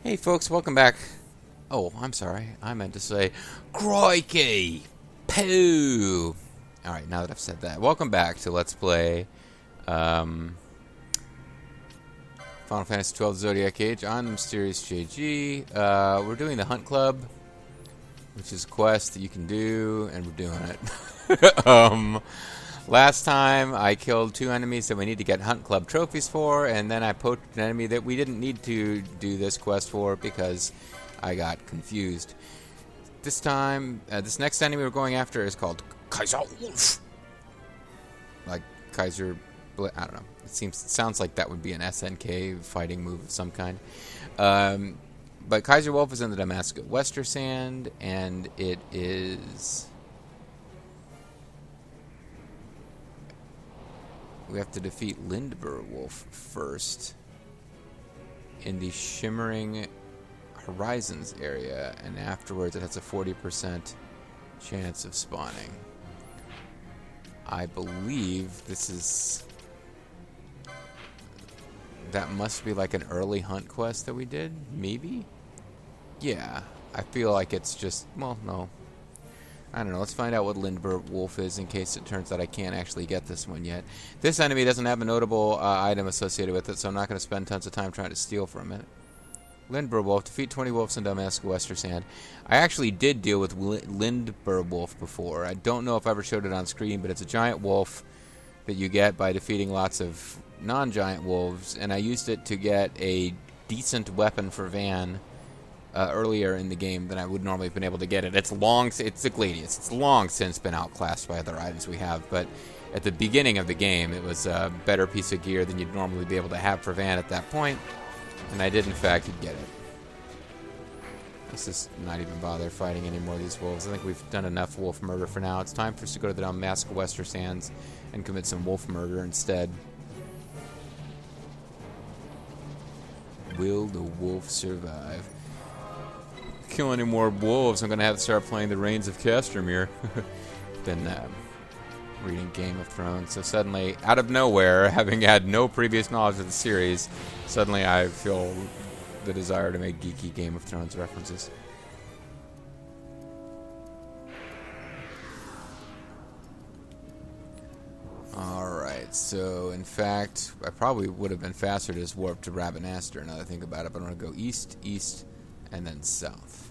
Hey folks, welcome back. Oh, I'm sorry. I meant to say, Crikey! Poo! Alright, now that I've said that, welcome back to Let's Play Final Fantasy XII Zodiac Age on MysteriousJG. We're doing the Hunt Club, which is a quest that you can do, and we're doing it. Last time I killed 2 enemies that we need to get Hunt Club trophies for, and then I poked an enemy that we didn't need to do this quest for because I got confused. This time, this next enemy we're going after is called Kaiser Wolf. Like Kaiser, I don't know. It sounds like that would be an SNK fighting move of some kind. But Kaiser Wolf is in the Damascus Wester Sand, and it is... We have to defeat Lindber Wolf first in the Shimmering Horizons area, and afterwards it has a 40% chance of spawning. I believe this is... That must be like an early hunt quest that we did? Maybe? Yeah. I feel like it's just... Well, no. I don't know. Let's find out what Lindber Wolf is in case it turns out I can't actually get this one yet. This enemy doesn't have a notable item associated with it, so I'm not going to spend tons of time trying to steal from it. Lindber Wolf. Defeat 20 wolves in Damascus Wester Sand. I actually did deal with Lindber Wolf before. I don't know if I ever showed it on screen, but it's a giant wolf that you get by defeating lots of non-giant wolves, and I used it to get a decent weapon for Van earlier in the game than I would normally have been able to get it. It's a Gladius. It's long since been outclassed by other items we have, but at the beginning of the game, it was a better piece of gear than you'd normally be able to have for Van at that point, and I did, in fact, get it. Let's just not even bother fighting any more of these wolves. I think we've done enough wolf murder for now. It's time for us to go to the Damascus Wester Sands and commit some wolf murder instead. Will the wolf survive? Kill any more wolves, I'm going to have to start playing the Reigns of Castamere than reading Game of Thrones. So suddenly, out of nowhere, having had no previous knowledge of the series, suddenly I feel the desire to make geeky Game of Thrones references. Alright, so in fact, I probably would have been faster to just warp to Rabanastre now that I think about it, but I'm going to go east, east, and then south.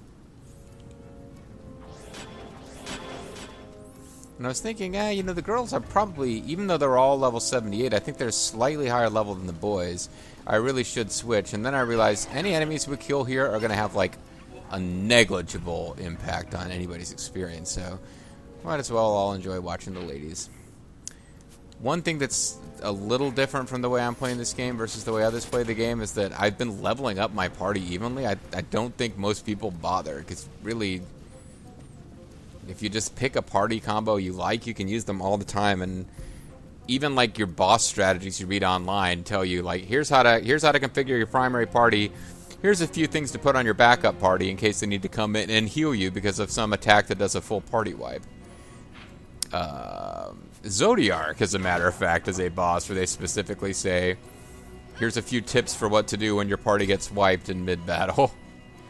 And I was thinking, you know, the girls are probably, even though they're all level 78, I think they're slightly higher level than the boys. I really should switch. And then I realized any enemies we kill here are going to have, like, a negligible impact on anybody's experience. So, might as well all enjoy watching the ladies. One thing that's a little different from the way I'm playing this game versus the way others play the game is that I've been leveling up my party evenly. I don't think most people bother, because really, if you just pick a party combo you like, you can use them all the time. And even like your boss strategies you read online tell you, like, here's how to configure your primary party. Here's a few things to put on your backup party in case they need to come in and heal you because of some attack that does a full party wipe. Zodiac, as a matter of fact, is a boss where they specifically say, here's a few tips for what to do when your party gets wiped in mid-battle,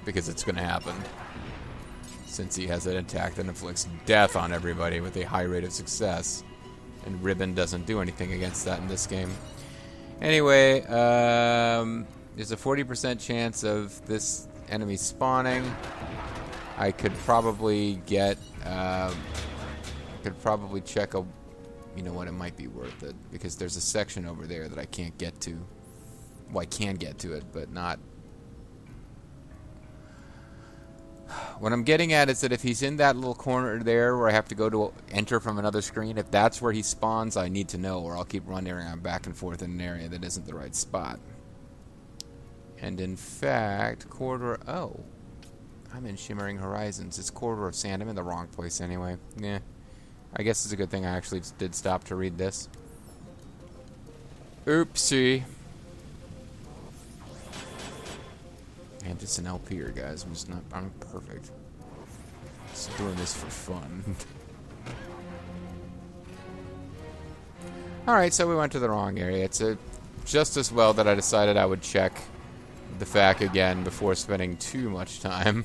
because it's going to happen, since he has an attack that inflicts death on everybody with a high rate of success, and Ribbon doesn't do anything against that in this game. Anyway, there's a 40% chance of this enemy spawning. I could probably get... could probably check a... You know what, it might be worth it, because there's a section over there that I can't get to. Well, I can get to it, but not... What I'm getting at is that if he's in that little corner there where I have to go to enter from another screen, if that's where he spawns, I need to know, or I'll keep running around back and forth in an area that isn't the right spot. And in fact, Oh. I'm in Shimmering Horizons. It's Corridor of Sand. I'm in the wrong place anyway. Yeah. I guess it's a good thing I actually did stop to read this. Oopsie. I'm just an LPer, guys. I'm perfect. Just doing this for fun. Alright, so we went to the wrong area. It's just as well that I decided I would check the fact again before spending too much time.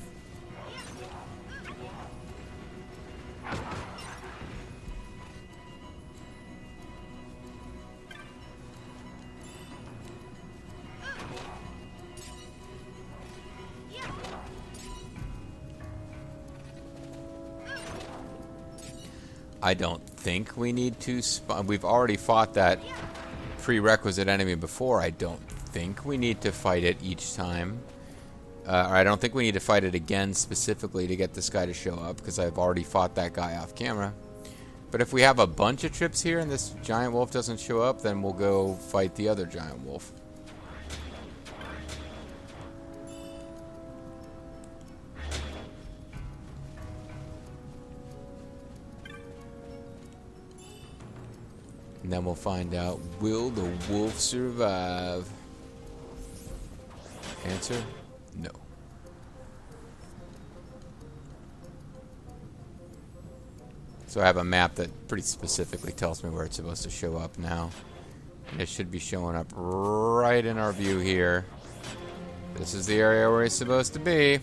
I don't think we need to we've already fought that prerequisite enemy before. I don't think we need to fight it each time. Or I don't think we need to fight it again specifically to get this guy to show up, because I've already fought that guy off camera. But if we have a bunch of trips here and this giant wolf doesn't show up, then we'll go fight the other giant wolf. And then we'll find out, will the wolf survive? Answer, no. So I have a map that pretty specifically tells me where it's supposed to show up now. And it should be showing up right in our view here. This is the area where it's supposed to be.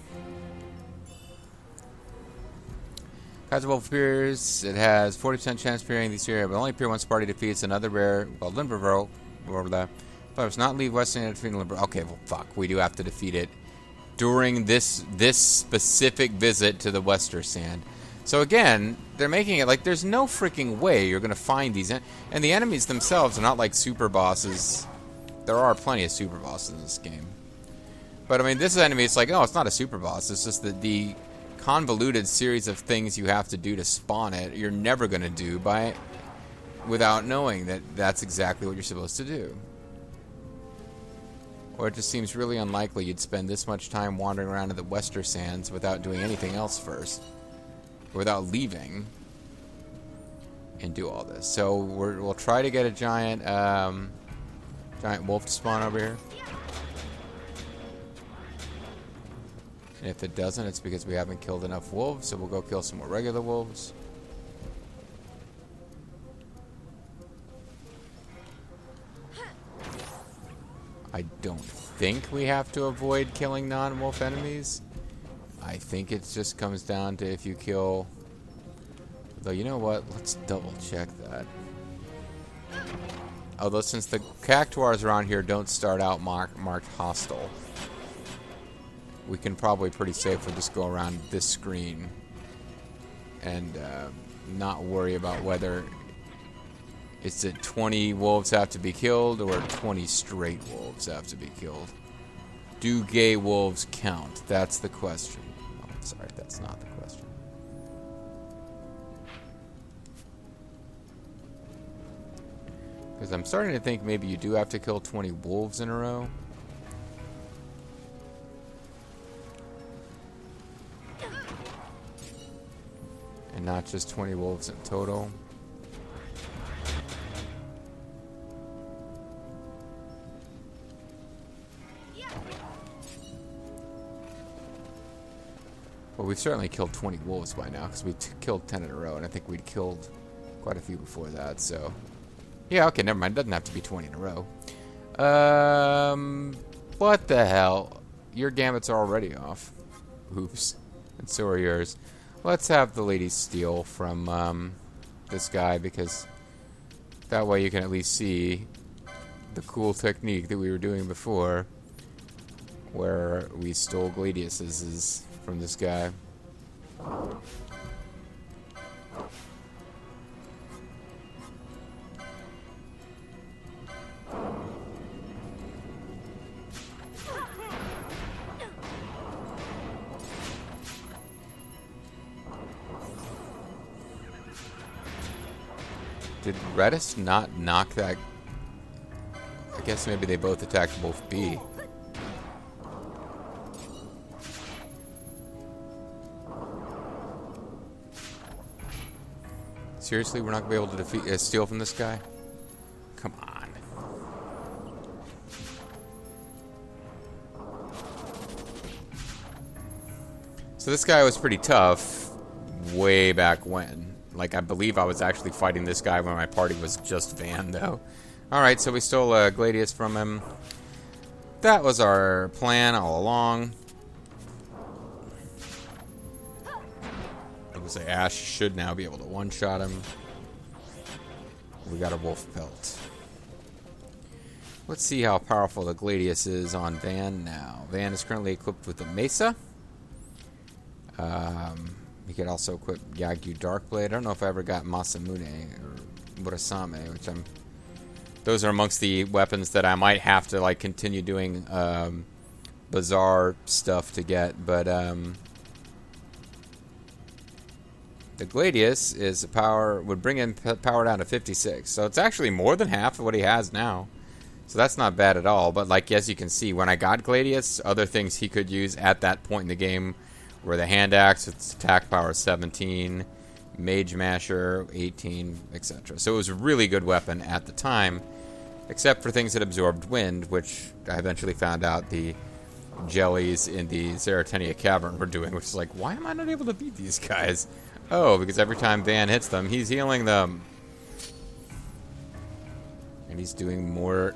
As wolf appears, it has 40% chance of appearing in this area, but only appear once the party defeats another bear called Limberville. But it's not leave Western and defeat Limberville. Okay, well, fuck. We do have to defeat it during this specific visit to the Western Sand. So again, they're making it like there's no freaking way you're going to find these. And the enemies themselves are not like super bosses. There are plenty of super bosses in this game. But I mean, this enemy, it's like, oh, it's not a super boss. It's just that the convoluted series of things you have to do to spawn it, you're never going to do without knowing that that's exactly what you're supposed to do. Or it just seems really unlikely you'd spend this much time wandering around in the Western Sands without doing anything else first, without leaving and do all this. So we'll try to get a giant wolf to spawn over here. And if it doesn't, it's because we haven't killed enough wolves, so we'll go kill some more regular wolves. I don't think we have to avoid killing non-wolf enemies. I think it just comes down to if you kill... Though, you know what? Let's double check that. Although, since the cactuars around here don't start out marked hostile, we can probably pretty safely just go around this screen and not worry about whether it's that 20 wolves have to be killed or 20 straight wolves have to be killed. Do gay wolves count? That's the question. Oh, sorry, that's not the question. Because I'm starting to think maybe you do have to kill 20 wolves in a row. And not just 20 wolves in total. Well, we've certainly killed 20 wolves by now, because we killed 10 in a row, and I think we'd killed quite a few before that, so... Yeah, okay, never mind. It doesn't have to be 20 in a row. What the hell? Your gambits are already off. Oops. And so are yours. Let's have the lady steal from this guy, because that way you can at least see the cool technique that we were doing before, where we stole gladiuses from this guy. Did Redis not knock that? I guess maybe they both attacked both B. Seriously, we're not going to be able to steal from this guy? Come on. So this guy was pretty tough way back when. Like, I believe I was actually fighting this guy when my party was just Van, though. Alright, so we stole Gladius from him. That was our plan all along. I would say Ash should now be able to one-shot him. We got a wolf pelt. Let's see how powerful the Gladius is on Van now. Van is currently equipped with a Mesa. He could also equip Yagyu Darkblade. I don't know if I ever got Masamune or Murasame, which those are amongst the weapons that I might have to like continue doing bizarre stuff to get, but the Gladius is would bring in power down to 56, so it's actually more than half of what he has now. So that's not bad at all. But like as you can see, when I got Gladius, other things he could use at that point in the game were the hand axe with its attack power 17, Mage Masher 18, etc. So it was a really good weapon at the time, except for things that absorbed wind, which I eventually found out the jellies in the Zaratenia Cavern were doing, which is like, why am I not able to beat these guys? Oh, because every time Van hits them, he's healing them. And he's doing more,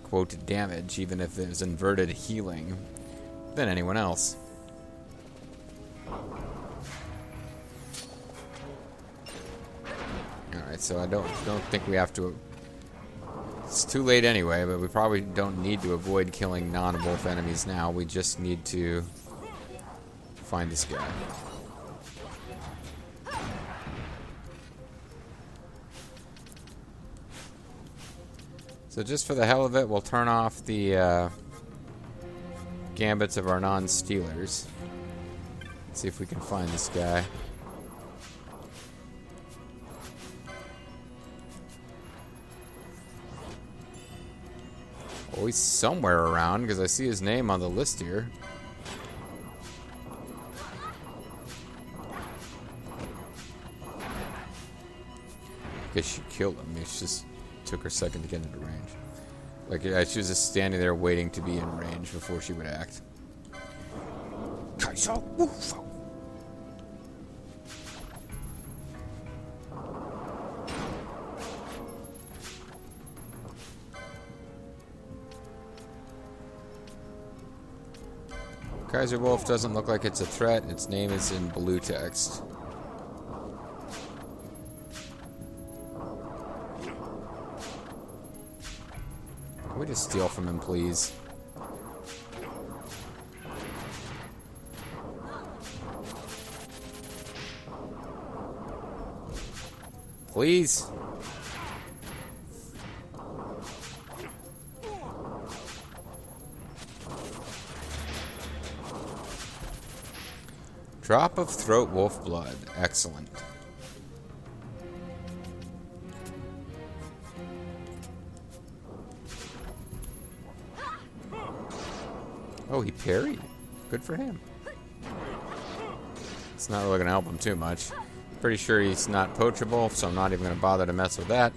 quote, damage, even if there's inverted healing, than anyone else. Alright, so I don't think we have to... It's too late anyway, but we probably don't need to avoid killing non-wolf enemies now. We just need to find this guy. So just for the hell of it, we'll turn off the gambits of our non-stealers. See if we can find this guy. Oh, he's somewhere around because I see his name on the list here. I guess she killed him. It just took her a second to get into range. Like, she was just standing there waiting to be in range before she would act. Kaiser Wolf doesn't look like it's a threat. Its name is in blue text. Can we just steal from him, please? Please? Drop of throat wolf blood. Excellent. Oh, he parried. Good for him. It's not really going to help him too much. Pretty sure he's not poachable, so I'm not even going to bother to mess with that.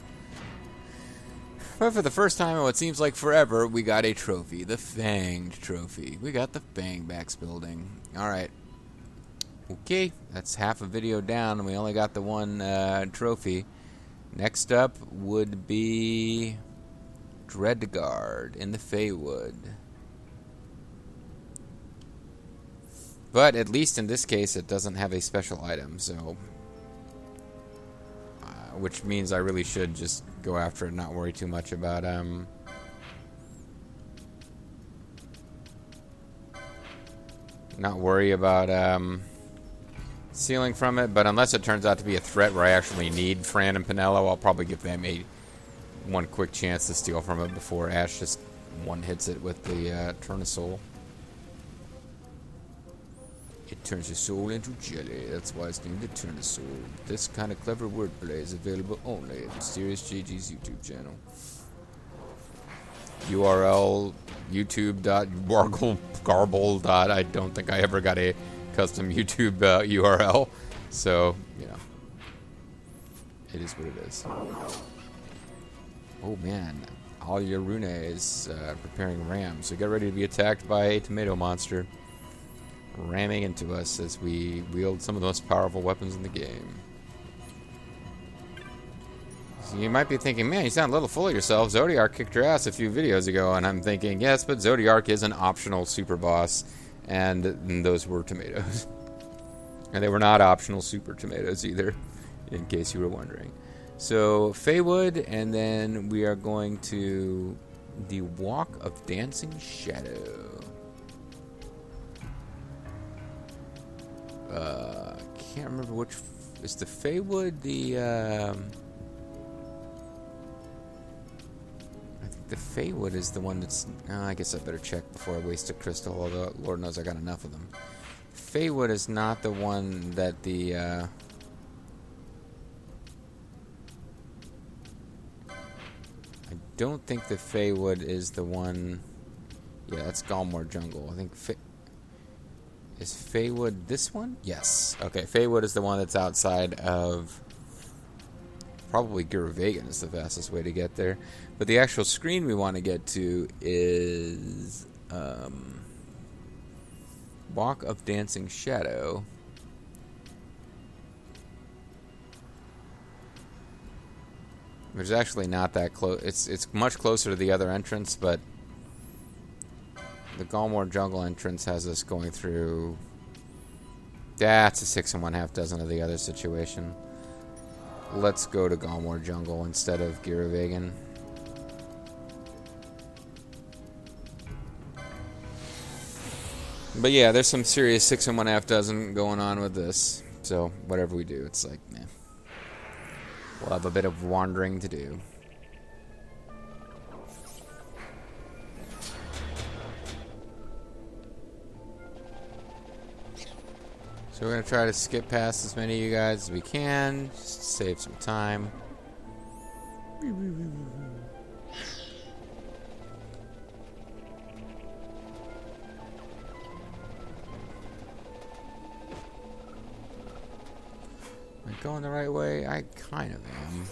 But for the first time in what seems like forever, we got a trophy. The Fanged trophy. We got the Fangbacks building. Alright. Okay, that's half a video down, and we only got the one trophy. Next up would be Dreadguard in the Feywood. But at least in this case, it doesn't have a special item, so... which means I really should just go after it and not worry too much about... not worry about... stealing from it, but unless it turns out to be a threat where I actually need Fran and Pinello, I'll probably give them one quick chance to steal from it before Ash just one-hits it with the Turn of Soul. It turns your soul into jelly. That's why it's named the Turn of Soul. This kind of clever wordplay is available only at MysteriousJG's YouTube channel. URL youtube.garble. I don't think I ever got a custom YouTube URL, so you know, it is what it is. Oh man, Aljarune is preparing ram, so get ready to be attacked by a tomato monster ramming into us as we wield some of the most powerful weapons in the game. You might be thinking, man, you sound a little full of yourself. Zodiac kicked your ass a few videos ago. And I'm thinking, yes, but Zodiac is an optional super boss. And those were tomatoes. And they were not optional super tomatoes either, in case you were wondering. So, Feywood, and then we are going to the Walk of Dancing Shadow. Can't remember which... Is the Feywood the... I think the Feywood is the one that's... I guess I better check before I waste a crystal, although Lord knows I got enough of them. Feywood is not the one that the... I don't think the Feywood is the one... Yeah, that's Galmore Jungle. I think... Is Feywood this one? Yes. Okay, Feywood is the one that's outside of... Probably Guravagan is the fastest way to get there. But the actual screen we want to get to is... Walk of Dancing Shadow. Which is actually not that close. It's much closer to the other entrance, but... The Galmore Jungle entrance has us going through... That's a 6 1/2 dozen of the other situation. Let's go to Galmore Jungle instead of Guravagan. But yeah, there's some serious 6 1/2 dozen going on with this. So, whatever we do, it's like, meh. We'll have a bit of wandering to do. So we're going to try to skip past as many of you guys as we can, just to save some time. Am I going the right way? I kind of am.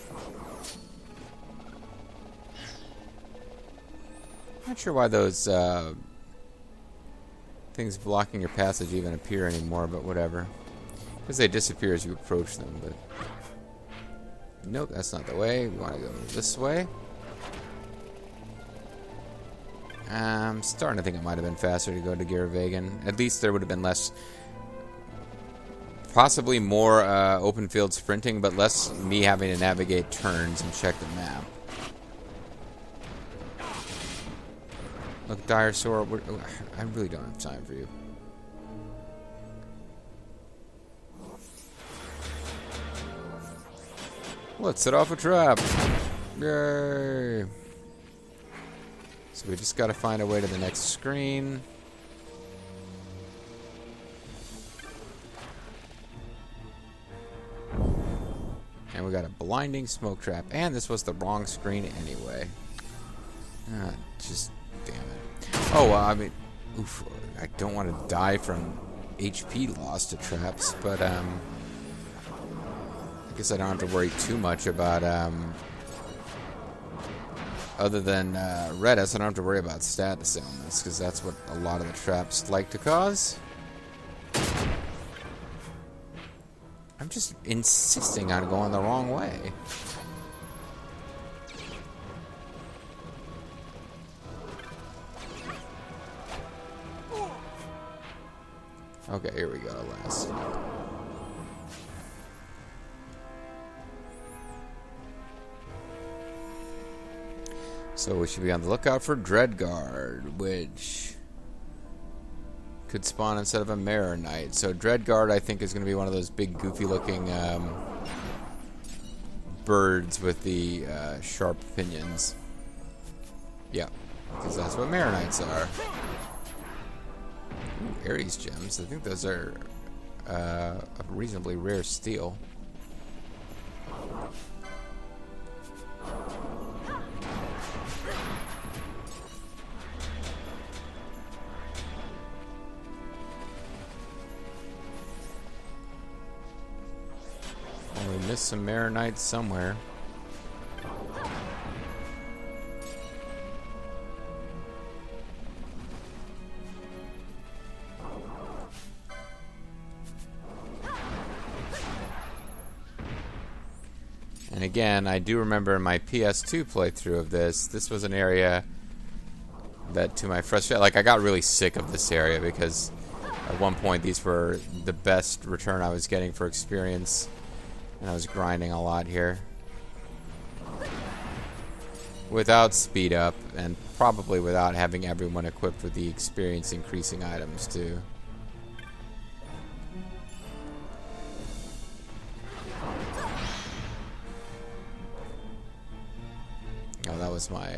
Not sure why those things blocking your passage even appear anymore, but whatever. Because they disappear as you approach them, but... Nope, that's not the way. We want to go this way. I'm starting to think it might have been faster to go to Guravagan. At least there would have been less... Possibly more open field sprinting, but less me having to navigate turns and check the map. Look, Dire Sword, I really don't have time for you. Let's set off a trap. Yay. So we just gotta find a way to the next screen. And we got a blinding smoke trap. And this was the wrong screen anyway. Just damn it. Oh, I mean, oof, I don't want to die from HP loss to traps, but I guess I don't have to worry too much about other than Redis, I don't have to worry about status ailments, because that's what a lot of the traps like to cause. I'm just insisting on going the wrong way. Okay, here we go, last. So we should be on the lookout for Dreadguard, which could spawn instead of a Maronite. So Dreadguard, I think, is going to be one of those big, goofy-looking birds with the sharp pinions. Yeah, because that's what Maronites are. Ooh, Ares gems. I think those are a reasonably rare steel. Oh, we missed some Maronites somewhere. And again, I do remember in my PS2 playthrough of this was an area that, to my frustration, like, I got really sick of this area because at one point these were the best return I was getting for experience, and I was grinding a lot here. Without speed up, and probably without having everyone equipped with the experience increasing items too. Oh, that was my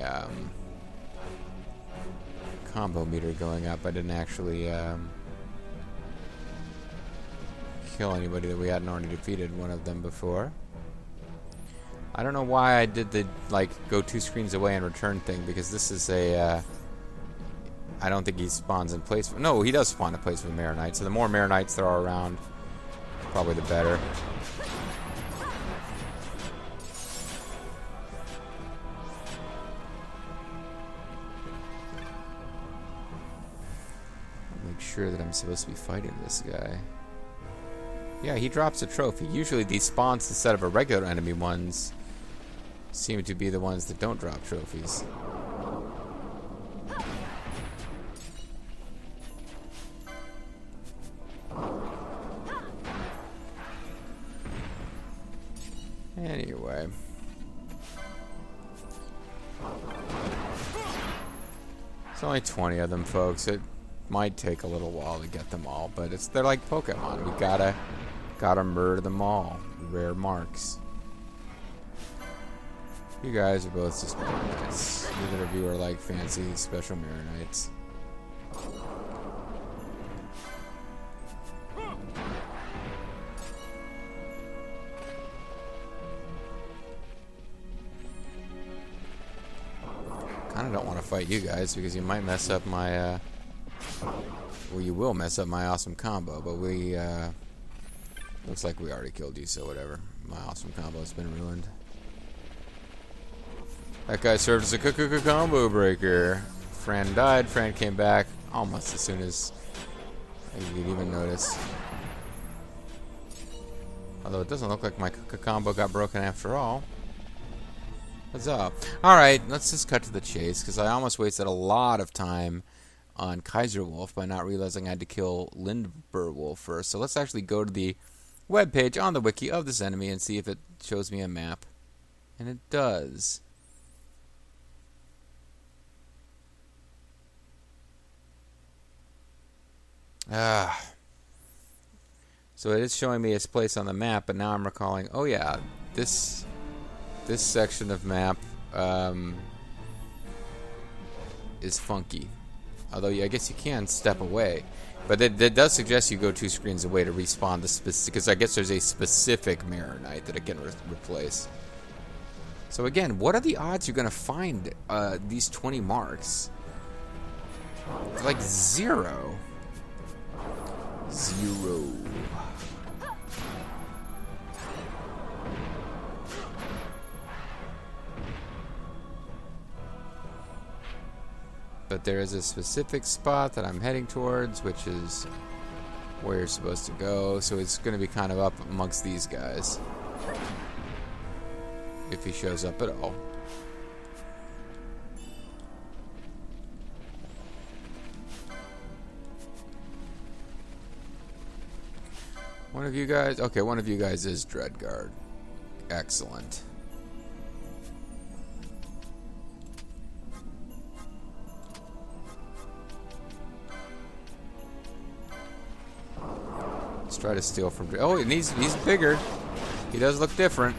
combo meter going up. I didn't actually kill anybody that we hadn't already defeated one of them before. I don't know why I did the, like, go 2 screens away and return thing, because this is a, I don't think he spawns in place. No, he does spawn in place with Maronite, so the more Maronites there are around, probably the better. Make sure that I'm supposed to be fighting this guy. Yeah, he drops a trophy. Usually these spawns, instead of a regular enemy ones, seem to be the ones that don't drop trophies. Anyway. It's only 20 of them, folks. It might take a little while to get them all, but they're like Pokemon. We gotta murder them all. Rare marks. You guys are both just Maronites. Neither of you are like fancy special Maronites. Kinda don't want to fight you guys because you might mess up my well, you will mess up my awesome combo, but we looks like we already killed you, so whatever. My awesome combo's been ruined. That guy served as a combo breaker. Fran died. Fran came back almost as soon as you could even notice. Although it doesn't look like my combo got broken after all. What's up? Alright, let's just cut to the chase, because I almost wasted a lot of time on Kaiser Wolf by not realizing I had to kill Lindber Wolf first. So let's actually go to the webpage on the wiki of this enemy and see if it shows me a map. And it does. So it is showing me its place on the map, but now I'm recalling, oh yeah, this section of map is funky. Although I guess you can step away, but that does suggest you go 2 screens away to respawn the specific, because I guess there's a specific Maronite that it can replace. So again, what are the odds you're gonna find these 20 marks? It's like 0. 0. But there is a specific spot that I'm heading towards, which is where you're supposed to go. So it's going to be kind of up amongst these guys. If he shows up at all. One of you guys... Okay, one of you guys is Dreadguard. Excellent. Let's try to steal from... Oh, and he's bigger. He does look different.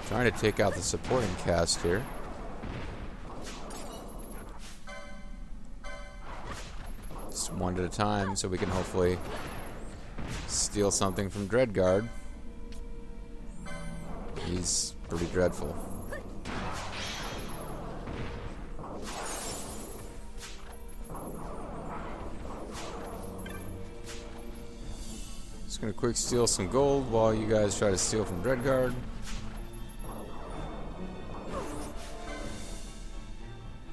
Trying to take out the supporting cast here. Just one at a time so we can hopefully steal something from Dreadguard. He's pretty dreadful. gonna quick steal some gold while you guys try to steal from Dreadguard.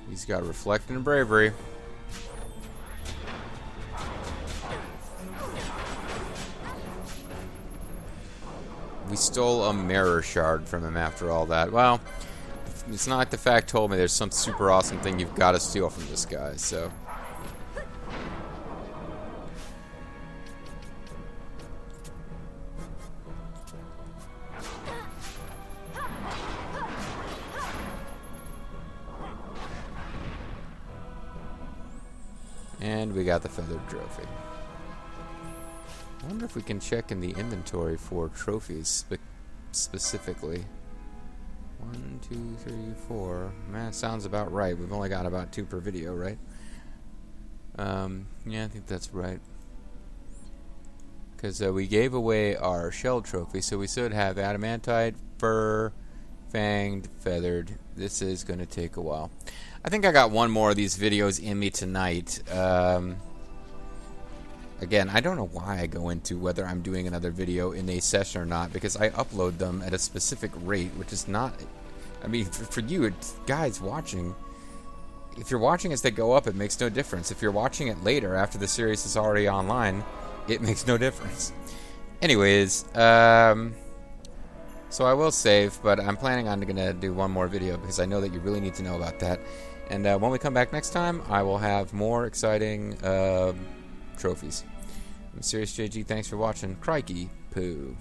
He's got Reflect and Bravery. We stole a mirror shard from him after all that. Well, it's not like the fact told me there's some super awesome thing you've got to steal from this guy, so. And we got the feathered trophy. I wonder if we can check in the inventory for trophies specifically. 1, 2, 3, 4. Man, sounds about right. We've only got about 2 per video, right? Yeah, I think that's right. Because we gave away our shell trophy, so we should have adamantite, fur, fanged, feathered. This is going to take a while. I think I got one more of these videos in me tonight. Again, I don't know why I go into whether I'm doing another video in a session or not, because I upload them at a specific rate, which is not... I mean, for you, guys watching, if you're watching as they go up, it makes no difference. If you're watching it later, after the series is already online, it makes no difference. Anyways, so I will save, but I'm planning on going to do one more video, because I know that you really need to know about that. And when we come back next time, I will have more exciting... trophies. I'm MysteriousJG, thanks for watching. Crikey poo.